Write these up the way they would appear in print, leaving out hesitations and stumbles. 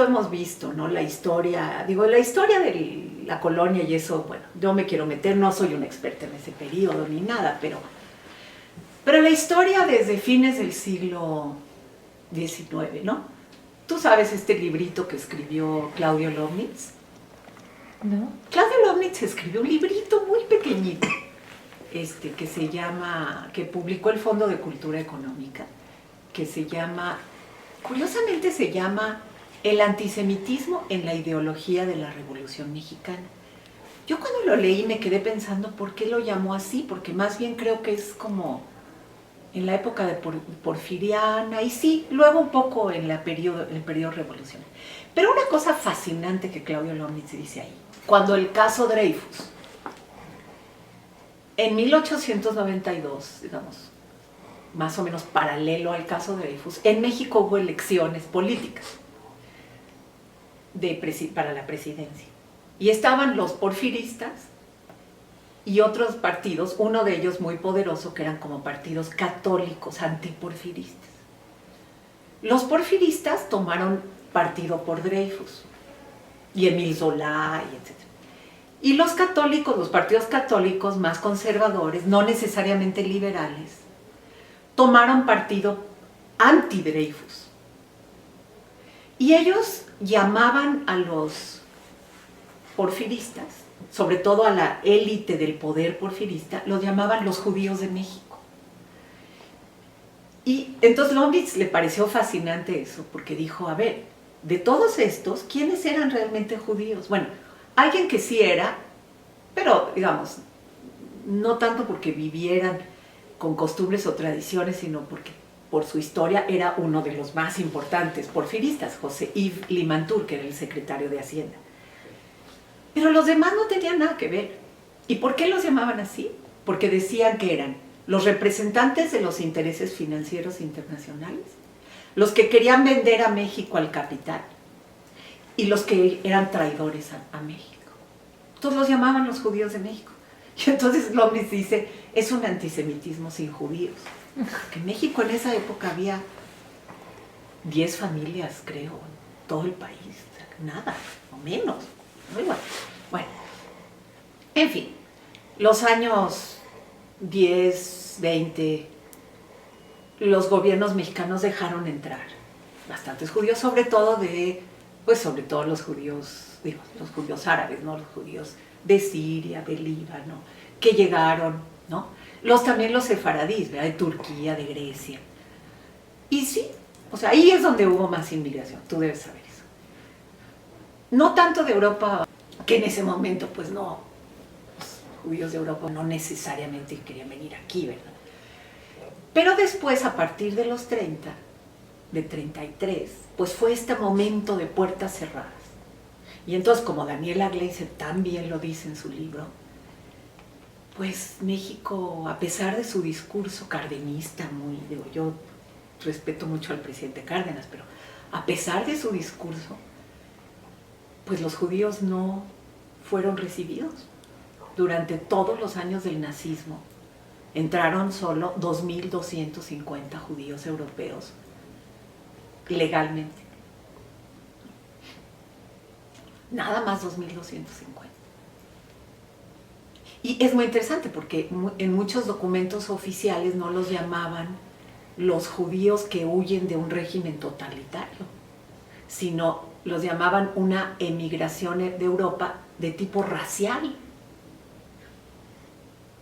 poquito hemos visto, ¿no? La historia de la colonia y eso, bueno, yo me quiero meter, no soy una experta en ese periodo ni nada, pero la historia desde fines del siglo XIX, ¿no? Tú sabes este librito que escribió Claudio Lovnitz. ¿No? Claudio Lovnitz escribió un librito muy pequeñito, que se llama, que publicó el Fondo de Cultura Económica, que se llama, curiosamente se llama El antisemitismo en la ideología de la Revolución Mexicana. Yo cuando lo leí me quedé pensando por qué lo llamó así, porque más bien creo que es como en la época de porfiriana, y sí, luego un poco en el periodo revolucionario. Pero una cosa fascinante que Claudio Lovnitz dice ahí, cuando el caso Dreyfus, en 1892, digamos, más o menos paralelo al caso Dreyfus, en México hubo elecciones políticas para la presidencia. Y estaban los porfiristas y otros partidos, uno de ellos muy poderoso, que eran como partidos católicos antiporfiristas. Los porfiristas tomaron partido por Dreyfus y Émile Zola, y etc. Y los católicos, los partidos católicos más conservadores, no necesariamente liberales, tomaron partido anti-Dreyfus. Y ellos llamaban a los porfiristas, sobre todo a la élite del poder porfirista, los llamaban los judíos de México. Y entonces Lovnitz le pareció fascinante eso, porque dijo, a ver, de todos estos, ¿quiénes eran realmente judíos? Bueno, alguien que sí era, pero digamos, no tanto porque vivieran con costumbres o tradiciones, sino porque por su historia era uno de los más importantes porfiristas, José Yves Limantour, que era el secretario de Hacienda. Pero los demás no tenían nada que ver. ¿Y por qué los llamaban así? Porque decían que eran los representantes de los intereses financieros internacionales, los que querían vender a México al capital y los que eran traidores a México. Entonces los llamaban los judíos de México. Y entonces Lovnitz dice, es un antisemitismo sin judíos. Porque en México en esa época había 10 familias, creo, en todo el país. Nada, o menos. Muy bueno. Bueno, en fin, los años 10, 20, los gobiernos mexicanos dejaron entrar bastantes judíos, sobre todo los judíos, los judíos árabes, ¿no? Los judíos de Siria, de Líbano, que llegaron, ¿no? También los sefaradíes, ¿verdad? De Turquía, de Grecia. Y sí, o sea, ahí es donde hubo más inmigración, tú debes saber eso. No tanto de Europa, que en ese momento, pues no, los judíos de Europa no necesariamente querían venir aquí, ¿verdad? Pero después, a partir de los 30, de 33, pues fue este momento de puertas cerradas. Y entonces, como Daniela Gleiser también lo dice en su libro, pues México, a pesar de su discurso cardenista, yo respeto mucho al presidente Cárdenas, pero a pesar de su discurso, pues los judíos no fueron recibidos. Durante todos los años del nazismo entraron solo 2.250 judíos europeos legalmente. Nada más 2.250. Y es muy interesante porque en muchos documentos oficiales no los llamaban los judíos que huyen de un régimen totalitario, sino los llamaban una emigración de Europa de tipo racial.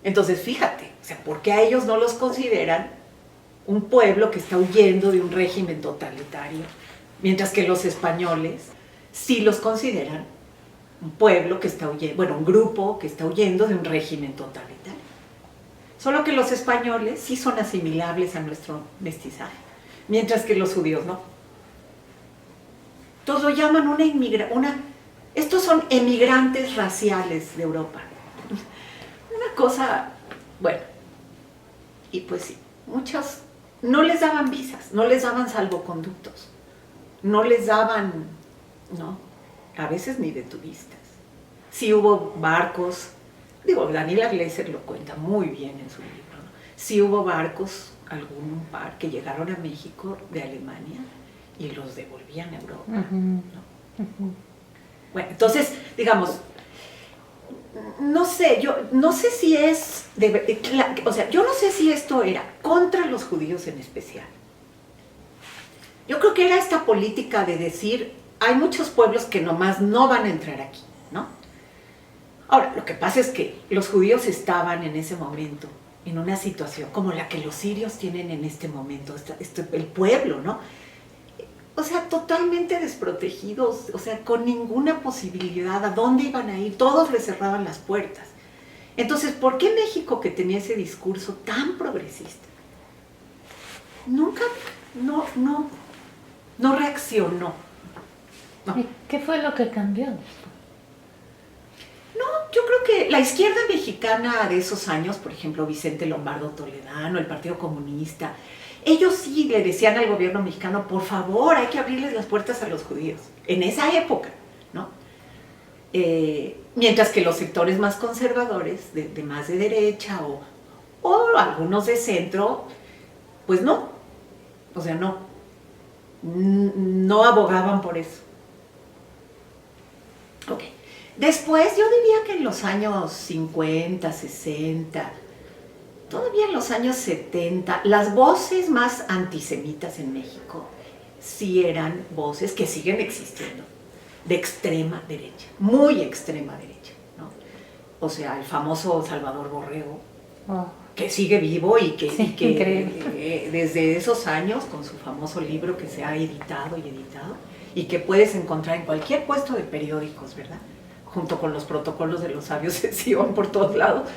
Entonces, fíjate, o sea, ¿por qué a ellos no los consideran un pueblo que está huyendo de un régimen totalitario? Mientras que los españoles sí los consideran un pueblo que está huyendo, bueno, un grupo que está huyendo de un régimen totalitario. Solo que los españoles sí son asimilables a nuestro mestizaje, mientras que los judíos no. Entonces lo llaman estos son emigrantes raciales de Europa. Una cosa, bueno, y pues sí, muchos no les daban visas, no les daban salvoconductos, no les daban, no, a veces ni de turistas. Sí hubo barcos, Daniela Gleiser lo cuenta muy bien en su libro, ¿no? Sí hubo barcos, algún par, que llegaron a México de Alemania y los devolvían a Europa. Uh-huh. ¿No? Bueno, entonces, digamos, no sé, yo no sé si es, o sea, yo no sé si esto era contra los judíos en especial. Yo creo que era esta política de decir, hay muchos pueblos que nomás no van a entrar aquí, ¿no? Ahora, lo que pasa es que los judíos estaban en ese momento en una situación como la que los sirios tienen en este momento, el pueblo, ¿no? O sea, totalmente desprotegidos, o sea, con ninguna posibilidad, ¿a dónde iban a ir? Todos les cerraban las puertas. Entonces, ¿por qué México, que tenía ese discurso tan progresista, nunca, no reaccionó? No. ¿Y qué fue lo que cambió? No, yo creo que la izquierda mexicana de esos años, por ejemplo, Vicente Lombardo Toledano, el Partido Comunista, ellos sí le decían al gobierno mexicano, por favor, hay que abrirles las puertas a los judíos, en esa época, ¿no? Mientras que los sectores más conservadores, de más de derecha o algunos de centro, pues no, o sea, no abogaban por eso. Ok. Después, yo diría que en los años 50, 60, todavía en los años 70, las voces más antisemitas en México sí eran voces que siguen existiendo, de extrema derecha, muy extrema derecha, ¿no? O sea, el famoso Salvador Borrego, que sigue vivo y que desde esos años, con su famoso libro que se ha editado y que puedes encontrar en cualquier puesto de periódicos, ¿verdad? Junto con los protocolos de los sabios de Sion por todos lados,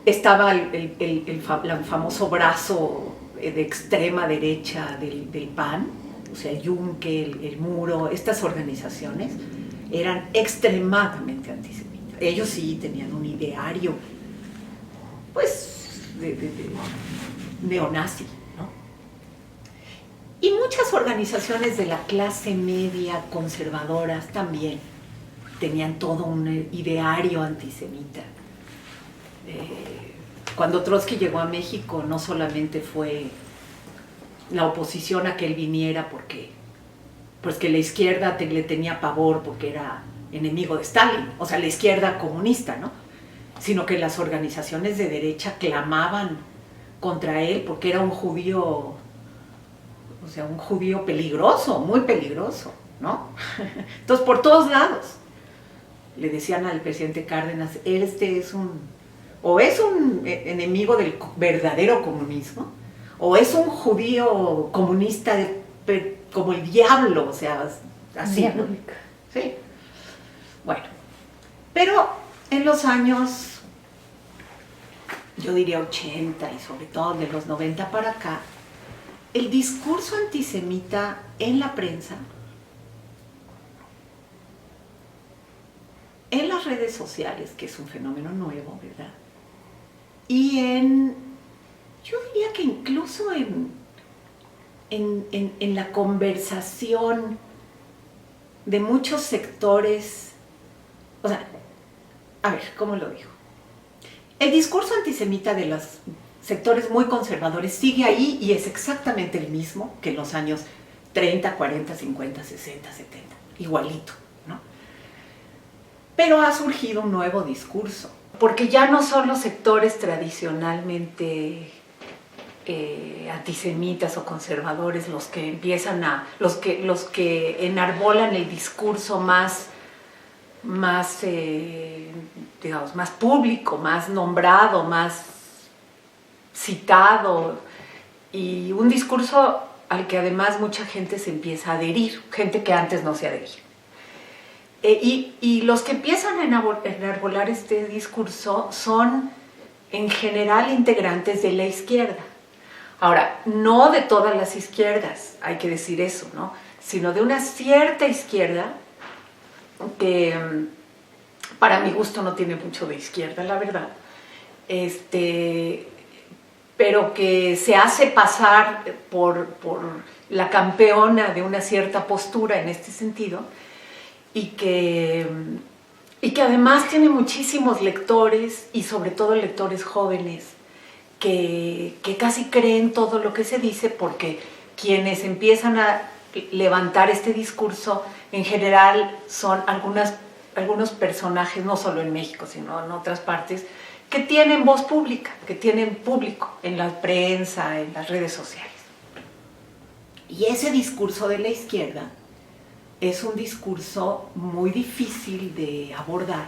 estaba el famoso brazo de extrema derecha del PAN, o sea, el Yunque, el Muro, estas organizaciones eran extremadamente antisemitas. Ellos sí tenían un ideario, pues, de neonazi, ¿no? Y muchas organizaciones de la clase media conservadoras también tenían todo un ideario antisemita. Cuando Trotsky llegó a México, no solamente fue la oposición a que él viniera porque pues que la izquierda le tenía pavor porque era enemigo de Stalin, o sea, la izquierda comunista, ¿no? Sino que las organizaciones de derecha clamaban contra él porque era un judío, o sea, un judío peligroso, muy peligroso, ¿no? Entonces, por todos lados le decían al presidente Cárdenas, este es un enemigo del verdadero comunismo, o es un judío comunista como el diablo, o sea, así, ¿no? Sí. Bueno, pero en los años, yo diría 80 y sobre todo de los 90 para acá, el discurso antisemita en la prensa, en las redes sociales, que es un fenómeno nuevo, ¿verdad? Y yo diría que incluso en la conversación de muchos sectores, o sea, a ver, ¿cómo lo digo? El discurso antisemita de los sectores muy conservadores sigue ahí y es exactamente el mismo que en los años 30, 40, 50, 60, 70, igualito, ¿no? Pero ha surgido un nuevo discurso, porque ya no son los sectores tradicionalmente antisemitas o conservadores los que empiezan los que enarbolan el discurso más digamos, más público, más nombrado, más citado, y un discurso al que además mucha gente se empieza a adherir, gente que antes no se adhería. Y los que empiezan a enarbolar este discurso son en general integrantes de la izquierda. Ahora, no de todas las izquierdas, hay que decir eso, ¿no? Sino de una cierta izquierda que para mi gusto no tiene mucho de izquierda, la verdad, pero que se hace pasar por la campeona de una cierta postura en este sentido, y que además tiene muchísimos lectores, y sobre todo lectores jóvenes, que casi creen todo lo que se dice porque quienes empiezan a levantar este discurso, en general son algunos personajes, no solo en México, sino en otras partes, que tienen voz pública, que tienen público en la prensa, en las redes sociales. Y ese discurso de la izquierda es un discurso muy difícil de abordar,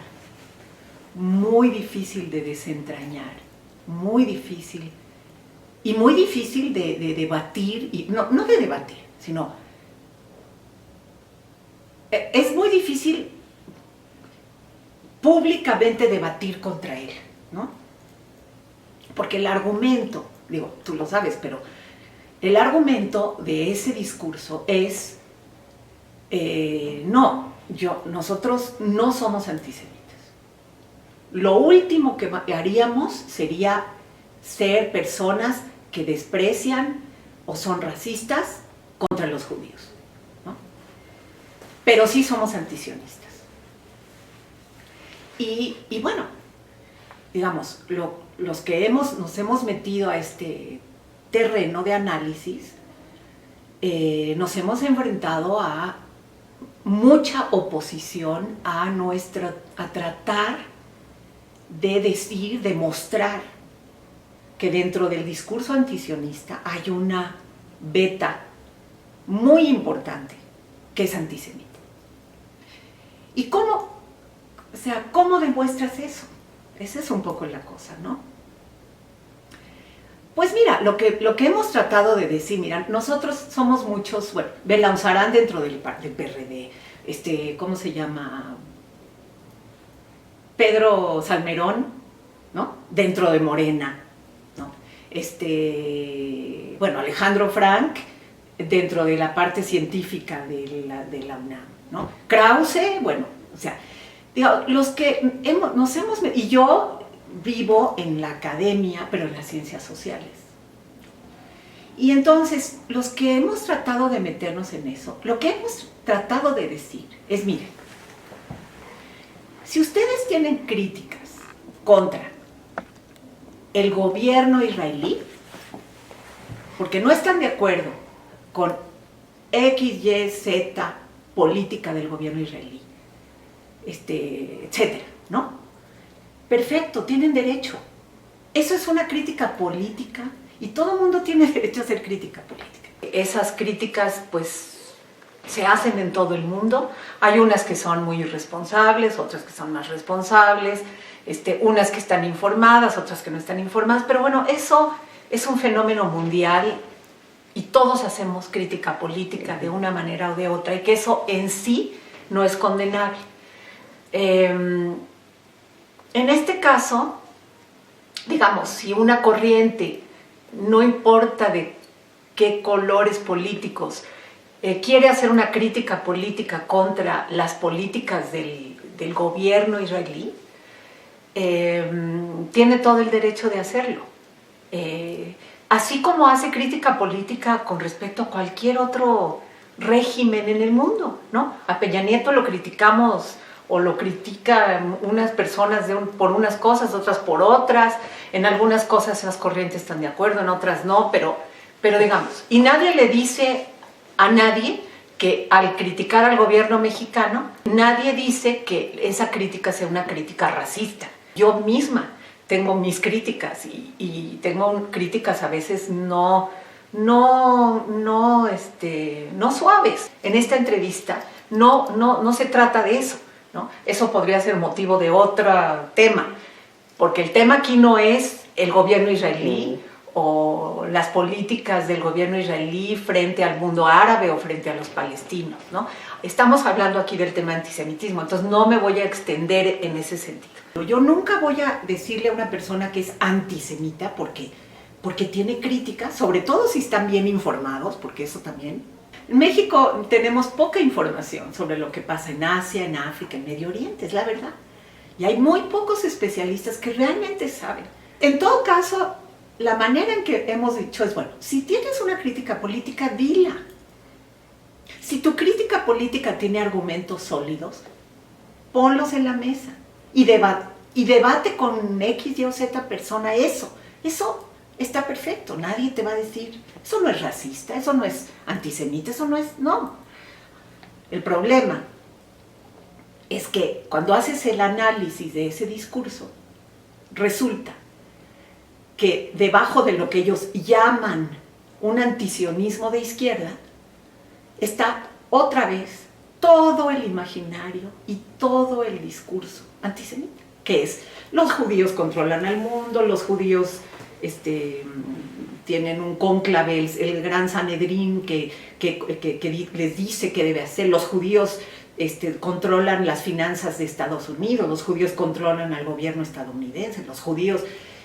muy difícil de desentrañar, muy difícil de debatir, y no de debatir, sino es muy difícil públicamente debatir contra él, ¿no? Porque el argumento, digo, tú lo sabes, pero el argumento de ese discurso es, nosotros no somos antisemitas. Lo último que haríamos sería ser personas que desprecian o son racistas contra los judíos, ¿no? Pero sí somos antisionistas. Y bueno, digamos, los que nos hemos metido a este terreno de análisis, nos hemos enfrentado a mucha oposición a tratar de decir, de mostrar que dentro del discurso antisionista hay una beta muy importante que es antisemita. ¿Y cómo demuestras eso? Esa es un poco la cosa, ¿no? Pues mira, lo que hemos tratado de decir, mira, nosotros somos muchos, bueno, Belauzarán dentro del PRD, ¿cómo se llama? Pedro Salmerón, ¿no? Dentro de Morena, ¿no? Bueno, Alejandro Frank dentro de la parte científica de la UNAM, ¿no? Krause, bueno, o sea, digo, los que y yo vivo en la academia, pero en las ciencias sociales. Y entonces, los que hemos tratado de meternos en eso, lo que hemos tratado de decir es, miren, si ustedes tienen críticas contra el gobierno israelí, porque no están de acuerdo con X, Y, Z política del gobierno israelí, etcétera, ¿no? Perfecto, tienen derecho. Eso es una crítica política y todo el mundo tiene derecho a hacer crítica política. Esas críticas, pues, se hacen en todo el mundo. Hay unas que son muy irresponsables, otras que son más responsables, unas que están informadas, otras que no están informadas, pero bueno, eso es un fenómeno mundial y todos hacemos crítica política de una manera o de otra, y que eso en sí no es condenable. En este caso, digamos, si una corriente, no importa de qué colores políticos, quiere hacer una crítica política contra las políticas del gobierno israelí, tiene todo el derecho de hacerlo. Así como hace crítica política con respecto a cualquier otro régimen en el mundo, ¿no? A Peña Nieto lo criticamos o lo critican unas personas por unas cosas, otras por otras. En algunas cosas las corrientes están de acuerdo, en otras no, pero digamos, y nadie le dice a nadie que al criticar al gobierno mexicano, nadie dice que esa crítica sea una crítica racista. Yo misma tengo mis críticas y tengo críticas a veces no suaves. En esta entrevista no se trata de eso, ¿no? Eso podría ser motivo de otro tema, porque el tema aquí no es el gobierno israelí o las políticas del gobierno israelí frente al mundo árabe o frente a los palestinos, ¿no? Estamos hablando aquí del tema antisemitismo, entonces no me voy a extender en ese sentido. Yo nunca voy a decirle a una persona que es antisemita porque tiene críticas, sobre todo si están bien informados, porque eso también. En México tenemos poca información sobre lo que pasa en Asia, en África, en Medio Oriente, es la verdad. Y hay muy pocos especialistas que realmente saben. En todo caso, la manera en que hemos dicho es, bueno, si tienes una crítica política, dila. Si tu crítica política tiene argumentos sólidos, ponlos en la mesa y debate con X, Y o Z persona eso. Eso está perfecto, nadie te va a decir, eso no es racista, eso no es antisemita, eso no es, no. El problema es que cuando haces el análisis de ese discurso, resulta que debajo de lo que ellos llaman un antisionismo de izquierda, está otra vez todo el imaginario y todo el discurso antisemita, que es, los judíos controlan al mundo, los judíos tienen un cónclave, el gran Sanedrín que les dice qué debe hacer, los judíos controlan las finanzas de Estados Unidos, los judíos controlan al gobierno estadounidense, los judíos,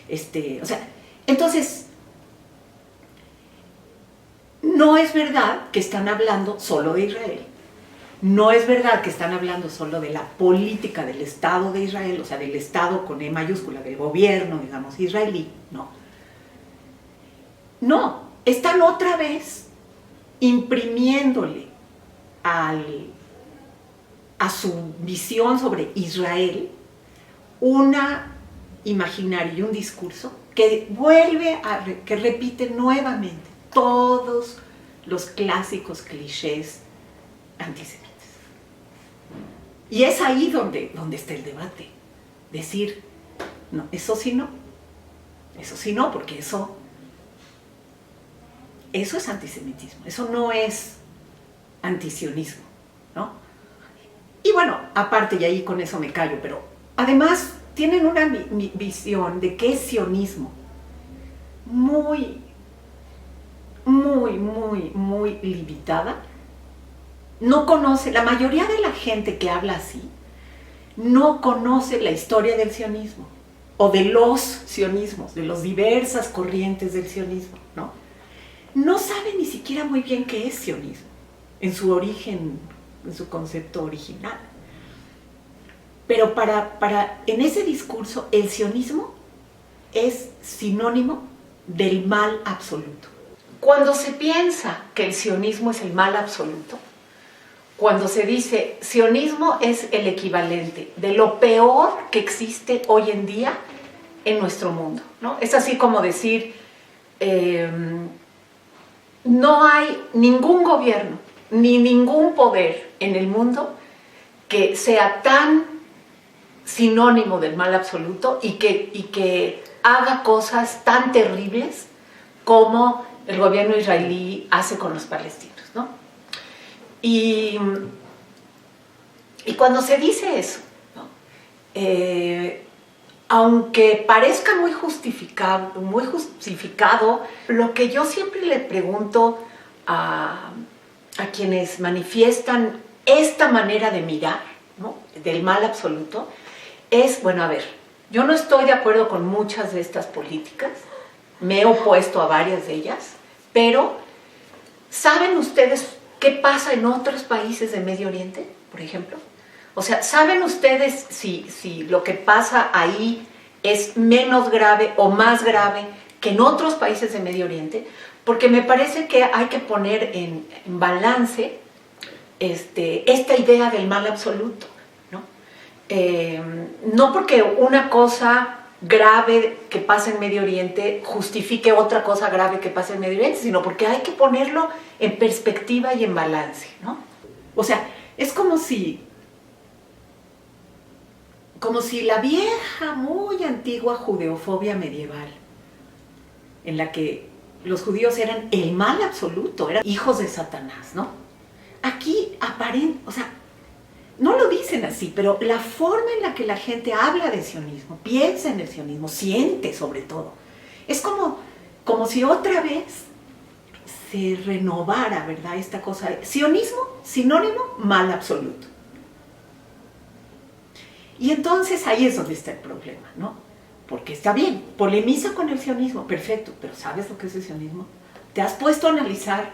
o sea, entonces, no es verdad que están hablando solo de Israel, no es verdad que están hablando solo de la política del Estado de Israel, o sea, del Estado con E mayúscula, del gobierno, digamos, israelí, no. No, están otra vez imprimiéndole a su visión sobre Israel un imaginario y un discurso que que repite nuevamente todos los clásicos clichés antisemitas. Y es ahí donde está el debate. Decir, no, eso sí no, porque eso es antisemitismo, eso no es antisionismo, ¿no? Y bueno, aparte, y ahí con eso me callo, pero además tienen una visión de qué es sionismo muy, muy, muy, muy limitada. No conoce, la mayoría de la gente que habla así, no conoce la historia del sionismo, o de los sionismos, de las diversas corrientes del sionismo, ¿no? No sabe ni siquiera muy bien qué es sionismo, en su origen, en su concepto original. Pero en ese discurso, el sionismo es sinónimo del mal absoluto. Cuando se piensa que el sionismo es el mal absoluto, cuando se dice sionismo es el equivalente de lo peor que existe hoy en día en nuestro mundo, ¿no? Es así como decir, no hay ningún gobierno ni ningún poder en el mundo que sea tan sinónimo del mal absoluto y que haga cosas tan terribles como el gobierno israelí hace con los palestinos, ¿no? Y cuando se dice eso, ¿no? Aunque parezca muy justificado, lo que yo siempre le pregunto a quienes manifiestan esta manera de mirar, ¿no?, del mal absoluto, es, bueno, a ver, yo no estoy de acuerdo con muchas de estas políticas, me he opuesto a varias de ellas, pero ¿saben ustedes qué pasa en otros países de Medio Oriente, por ejemplo? O sea, ¿saben ustedes si lo que pasa ahí es menos grave o más grave que en otros países de Medio Oriente? Porque me parece que hay que poner en balance esta idea del mal absoluto, ¿no? No porque una cosa grave que pasa en Medio Oriente justifique otra cosa grave que pasa en Medio Oriente, sino porque hay que ponerlo en perspectiva y en balance, ¿no? O sea, es como si la vieja, muy antigua judeofobia medieval, en la que los judíos eran el mal absoluto, eran hijos de Satanás, ¿no? Aquí o sea, no lo dicen así, pero la forma en la que la gente habla de sionismo, piensa en el sionismo, siente sobre todo, es como si otra vez se renovara, ¿verdad?, esta cosa de sionismo, sinónimo, mal absoluto. Y entonces ahí es donde está el problema, ¿no? Porque está bien, polemiza con el sionismo, perfecto, pero ¿sabes lo que es el sionismo? ¿Te has puesto a analizar,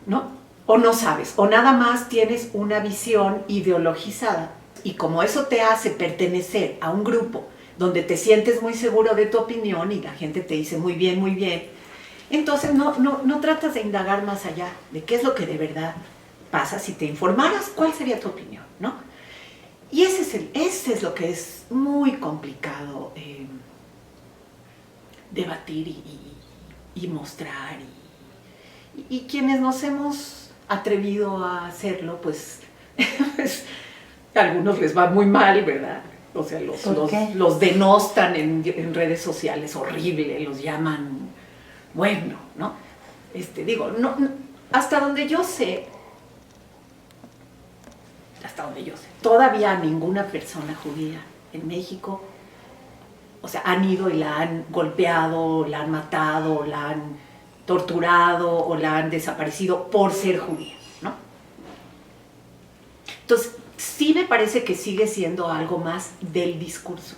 no? O no sabes, o nada más tienes una visión ideologizada, y como eso te hace pertenecer a un grupo donde te sientes muy seguro de tu opinión y la gente te dice muy bien, entonces no tratas de indagar más allá de qué es lo que de verdad pasa. Si te informaras, ¿cuál sería tu opinión, no? Y ese es lo que es muy complicado debatir y mostrar. Y quienes nos hemos atrevido a hacerlo, pues, pues a algunos les va muy mal, ¿verdad? O sea, los denostan en redes sociales, horrible, los llaman, bueno, ¿no? Digo, no, hasta donde yo sé, todavía ninguna persona judía en México, o sea, han ido y la han golpeado, la han matado, la han torturado o la han desaparecido por ser judía, ¿no? Entonces, sí me parece que sigue siendo algo más del discurso.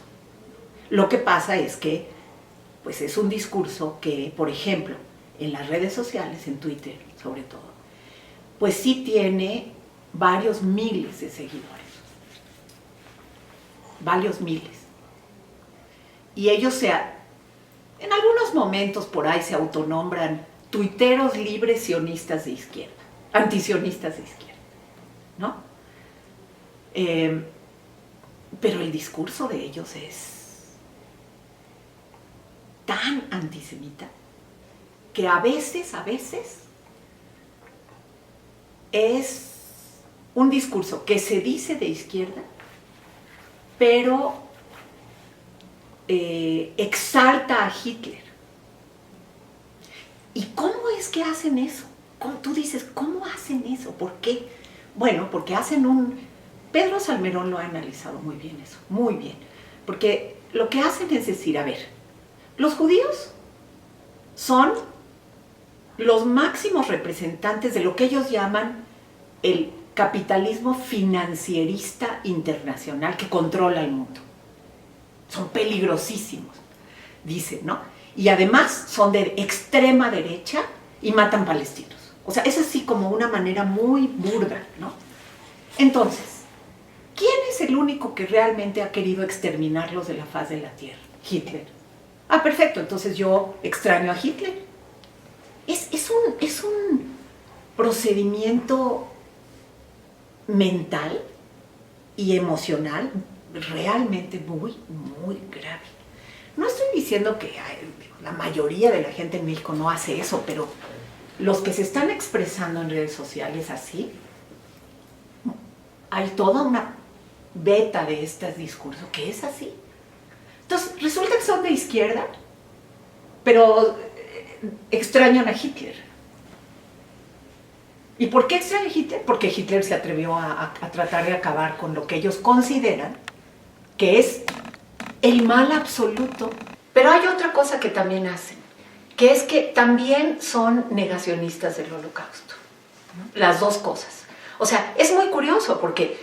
Lo que pasa es que, pues es un discurso que, por ejemplo, en las redes sociales, en Twitter sobre todo, pues sí tiene varios miles de seguidores. Varios miles. Y ellos en algunos momentos por ahí se autonombran tuiteros libres sionistas de izquierda, antisionistas de izquierda, ¿no? Pero el discurso de ellos es tan antisemita que a veces es un discurso que se dice de izquierda, pero exalta a Hitler. ¿Y cómo es que hacen eso? Tú dices, ¿cómo hacen eso? ¿Por qué? Bueno, porque Pedro Salmerón lo ha analizado muy bien eso, muy bien. Porque lo que hacen es decir, a ver, los judíos son los máximos representantes de lo que ellos llaman el capitalismo financierista internacional que controla el mundo. Son peligrosísimos, dicen, ¿no? Y además son de extrema derecha y matan palestinos. O sea, es así como una manera muy burda, ¿no? Entonces, ¿quién es el único que realmente ha querido exterminarlos de la faz de la tierra? Hitler. Ah, perfecto, entonces yo extraño a Hitler. Es un procedimiento mental y emocional realmente muy, muy grave. No estoy diciendo que la mayoría de la gente en México no hace eso, pero los que se están expresando en redes sociales así, hay toda una beta de este discurso que es así. Entonces, resulta que son de izquierda, pero extrañan a Hitler. ¿Y por qué extrañan a Hitler? Porque Hitler se atrevió a tratar de acabar con lo que ellos consideran que es el mal absoluto. Pero hay otra cosa que también hacen, que es que también son negacionistas del Holocausto, ¿no? Las dos cosas. O sea, es muy curioso porque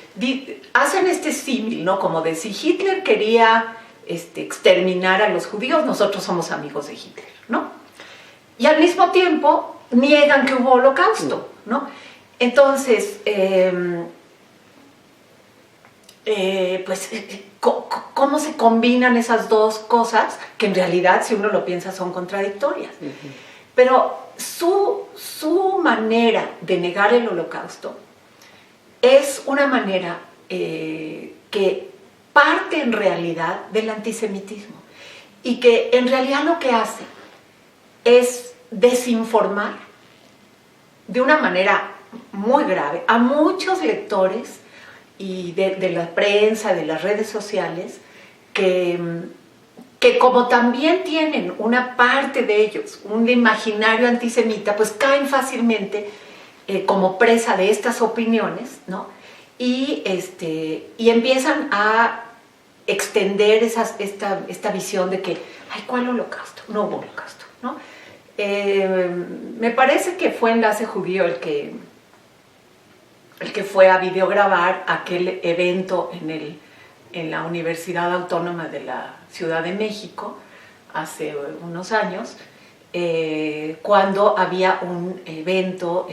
hacen este símil, ¿no? Como de si Hitler quería exterminar a los judíos, nosotros somos amigos de Hitler, ¿no? Y al mismo tiempo niegan que hubo holocausto, ¿no? Entonces, pues, ¿cómo se combinan esas dos cosas que en realidad, si uno lo piensa, son contradictorias? Pero su manera de negar el holocausto es una manera que parte en realidad del antisemitismo y que en realidad lo que hace es desinformar de una manera muy grave a muchos lectores y de la prensa, de las redes sociales, que como también tienen una parte de ellos, un imaginario antisemita, pues caen fácilmente como presa de estas opiniones, ¿no? Y empiezan a extender esta visión de que, ay, ¿cuál holocausto? No hubo holocausto, ¿no? Me parece que fue Enlace Judío el que fue a videograbar aquel evento en la Universidad Autónoma de la Ciudad de México hace unos años, cuando había un evento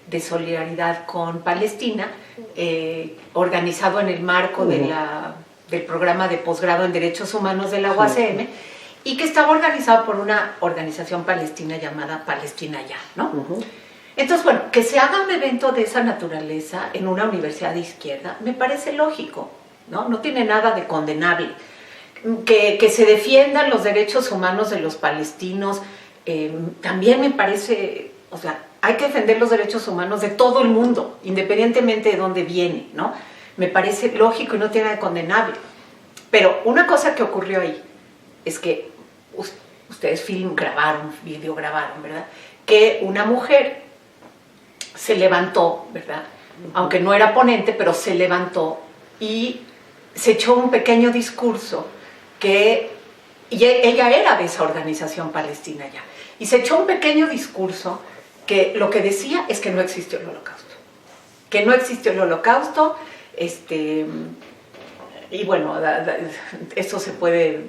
de solidaridad con Palestina, organizado en el marco del programa de posgrado en Derechos Humanos de la UACM, y que estaba organizado por una organización palestina llamada Palestina Ya, ¿no? Entonces, bueno, que se haga un evento de esa naturaleza en una universidad de izquierda me parece lógico, ¿no? No tiene nada de condenable. Que se defiendan los derechos humanos de los palestinos también me parece, o sea, hay que defender los derechos humanos de todo el mundo, independientemente de dónde viene, ¿no? Me parece lógico y no tiene nada de condenable. Pero una cosa que ocurrió ahí es que ustedes videograbaron, ¿verdad? Que una mujer se levantó, ¿verdad? Aunque no era ponente, pero se levantó y se echó un pequeño discurso y ella era de esa organización palestina ya, y se echó un pequeño discurso que lo que decía es que no existió el holocausto. Que no existió el holocausto, y bueno, eso se puede,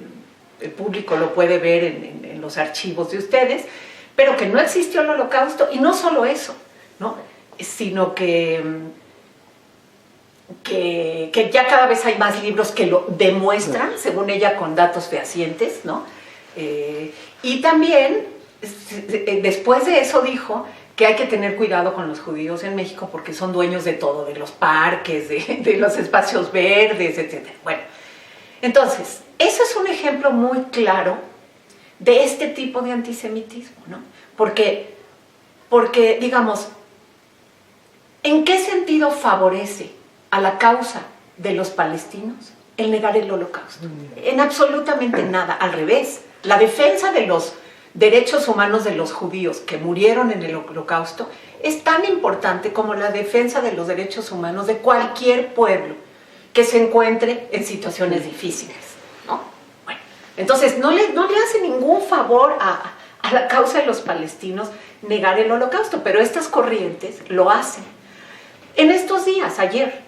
el público lo puede ver en los archivos de ustedes, pero que no existió el holocausto, y no solo eso, ¿no? Sino que ya cada vez hay más libros que lo demuestran, según ella, con datos fehacientes, ¿no? Y también, después de eso dijo que hay que tener cuidado con los judíos en México porque son dueños de todo, de los parques, de los espacios verdes, etc. Bueno, entonces, eso es un ejemplo muy claro de este tipo de antisemitismo, ¿no? Porque digamos, ¿en qué sentido favorece a la causa de los palestinos el negar el holocausto? En absolutamente nada, al revés. La defensa de los derechos humanos de los judíos que murieron en el holocausto es tan importante como la defensa de los derechos humanos de cualquier pueblo que se encuentre en situaciones difíciles, ¿no? Bueno, entonces no le hace ningún favor a la causa de los palestinos negar el holocausto, pero estas corrientes lo hacen. En estos días, ayer,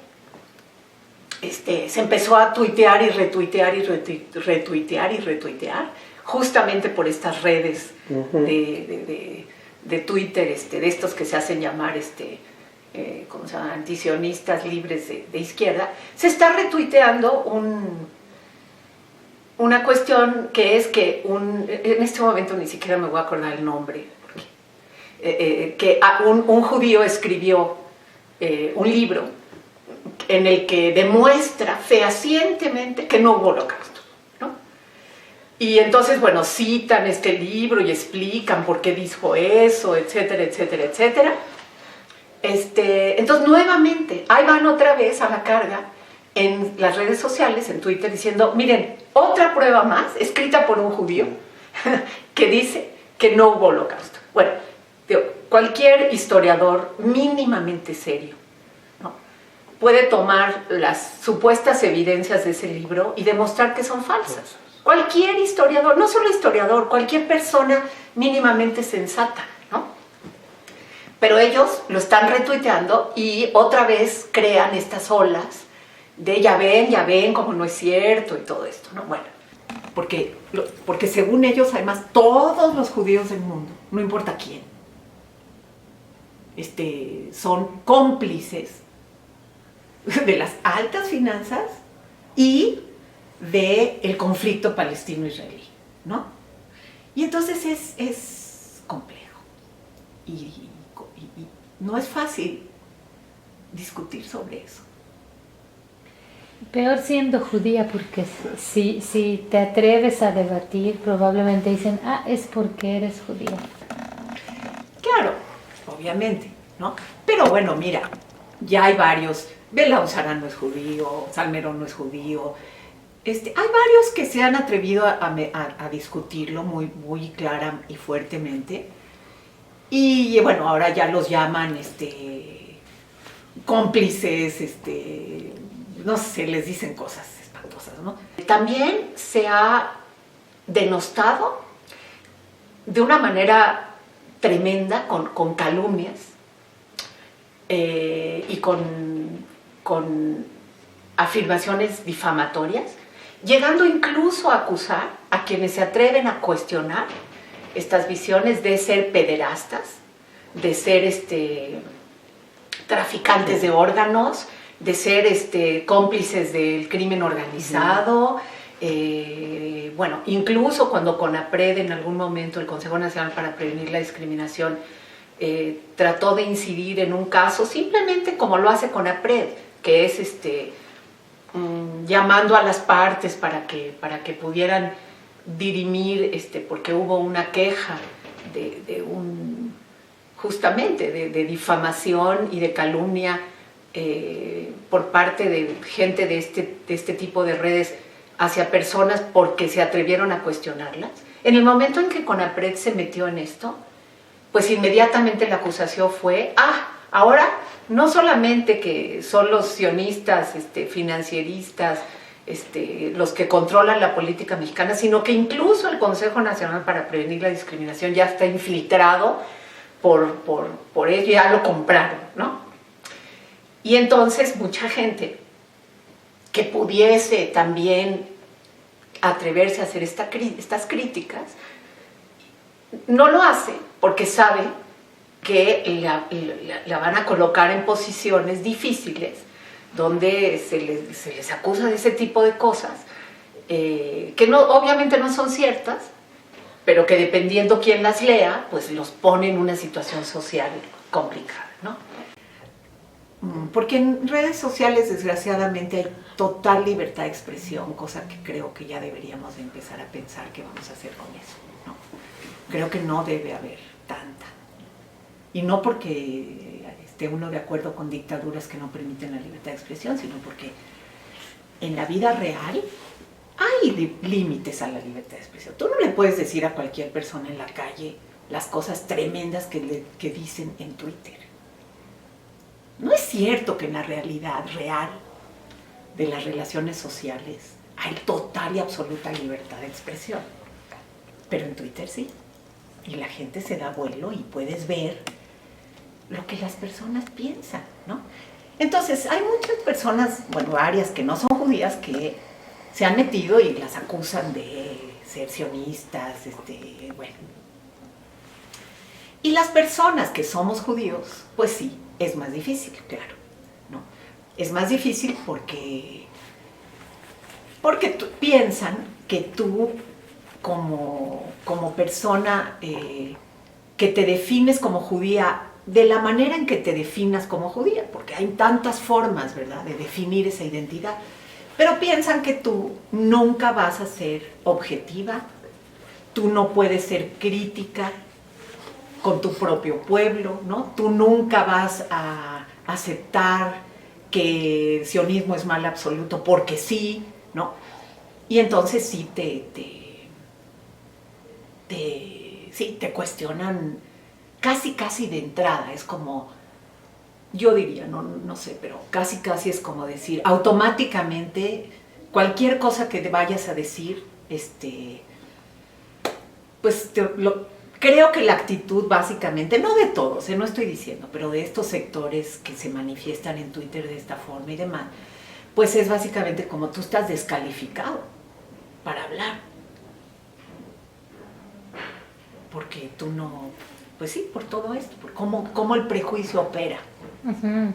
se empezó a tuitear y retuitear y retuitear y retuitear, justamente por estas redes de Twitter, de estos que se hacen llamar, ¿cómo se llama? Antisionistas libres de izquierda. Se está retuiteando una cuestión que es que en este momento ni siquiera me voy a acordar el nombre, que un judío escribió un libro en el que demuestra fehacientemente que no hubo holocausto, ¿no? Y entonces, bueno, citan este libro y explican por qué dijo eso, etcétera, etcétera, etcétera. Entonces, nuevamente, ahí van otra vez a la carga en las redes sociales, en Twitter, diciendo, miren, otra prueba más, escrita por un judío, que dice que no hubo holocausto. Bueno, cualquier historiador mínimamente serio, ¿no?, puede tomar las supuestas evidencias de ese libro y demostrar que son falsas. Cualquier historiador, no solo historiador, cualquier persona mínimamente sensata, ¿no? Pero ellos lo están retuiteando y otra vez crean estas olas de ya ven, como no es cierto y todo esto, ¿no? Bueno, porque según ellos, además, todos los judíos del mundo, no importa quién, son cómplices de las altas finanzas y del conflicto palestino-israelí, ¿no? Y entonces es complejo y no es fácil discutir sobre eso. Peor siendo judía, porque si te atreves a debatir, probablemente dicen, es porque eres judía. Claro, obviamente, ¿no? Pero bueno, mira, ya hay varios, Bela Uzara no es judío, Salmerón no es judío, hay varios que se han atrevido a discutirlo muy, muy clara y fuertemente, y bueno, ahora ya los llaman cómplices, no sé, les dicen cosas espantosas, ¿no? También se ha denostado de una manera tremenda, con calumnias y con afirmaciones difamatorias, llegando incluso a acusar a quienes se atreven a cuestionar estas visiones de ser pederastas, de ser traficantes de órganos, de ser cómplices del crimen organizado. Bueno, incluso cuando CONAPRED, en algún momento, el Consejo Nacional para Prevenir la Discriminación, trató de incidir en un caso, simplemente como lo hace CONAPRED, que es llamando a las partes para que pudieran dirimir, porque hubo una queja justamente de difamación y de calumnia por parte de gente de este tipo de redes hacia personas porque se atrevieron a cuestionarlas. En el momento en que CONAPRED se metió en esto, pues inmediatamente la acusación fue, ahora no solamente que son los sionistas, financieristas, los que controlan la política mexicana, sino que incluso el Consejo Nacional para Prevenir la Discriminación ya está infiltrado por ello, ya lo compraron, ¿no? Y entonces mucha gente que pudiese también atreverse a hacer estas críticas, no lo hace porque sabe que la van a colocar en posiciones difíciles donde se les acusa de ese tipo de cosas que obviamente no son ciertas, pero que dependiendo quién las lea, pues los pone en una situación social complicada, ¿no? Porque en redes sociales, desgraciadamente, hay total libertad de expresión, cosa que creo que ya deberíamos de empezar a pensar qué vamos a hacer con eso, ¿no? Creo que no debe haber tanta. Y no porque esté uno de acuerdo con dictaduras que no permiten la libertad de expresión, sino porque en la vida real hay límites a la libertad de expresión. Tú no le puedes decir a cualquier persona en la calle las cosas tremendas que dicen en Twitter. No es cierto que en la realidad real de las relaciones sociales hay total y absoluta libertad de expresión. Pero en Twitter sí. Y la gente se da vuelo y puedes ver lo que las personas piensan, ¿no? Entonces, hay muchas personas, bueno, varias que no son judías, que se han metido y las acusan de ser sionistas, bueno. Y las personas que somos judíos, pues sí, es más difícil, claro, ¿no? Es más difícil porque piensan que tú, como persona que te defines como judía, de la manera en que te definas como judía, porque hay tantas formas, ¿verdad?, de definir esa identidad, pero piensan que tú nunca vas a ser objetiva, tú no puedes ser crítica con tu propio pueblo, ¿no? Tú nunca vas a aceptar que el sionismo es mal absoluto porque sí, ¿no? Y entonces sí te cuestionan casi de entrada. Es como, yo diría, no sé, pero casi es como decir, automáticamente cualquier cosa que te vayas a decir, pues creo que la actitud básicamente, no de todos, no estoy diciendo, pero de estos sectores que se manifiestan en Twitter de esta forma y demás, pues es básicamente como tú estás descalificado para hablar. Porque tú no, pues sí, por todo esto, por cómo el prejuicio opera. Uh-huh.